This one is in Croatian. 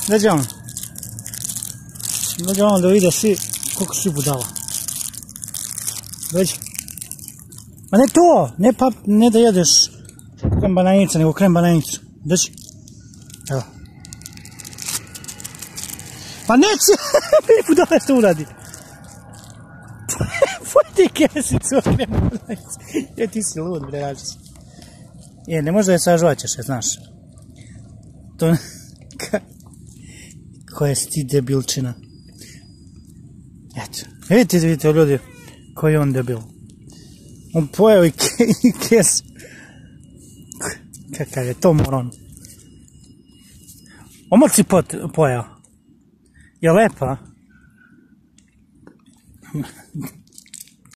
Dođe on. Dođe on da vide svi, koliko svi budala. Dođe. Ma ne to, ne da jedeš krem bananica, nego krem bananicu. Dođe. Evo. Pa neće, vidi budala što uradi. Pojdi kesicu, krem bananicu. Ti si lud, bre, rađe se. Ne može da je sažvaćeš, znaš. To... Koja si ti debilčina. Eto. Vidite ljudi, koji je on debil. On pojeo i kes. Kakav je to moron. Omoci pojeo. Je lepa?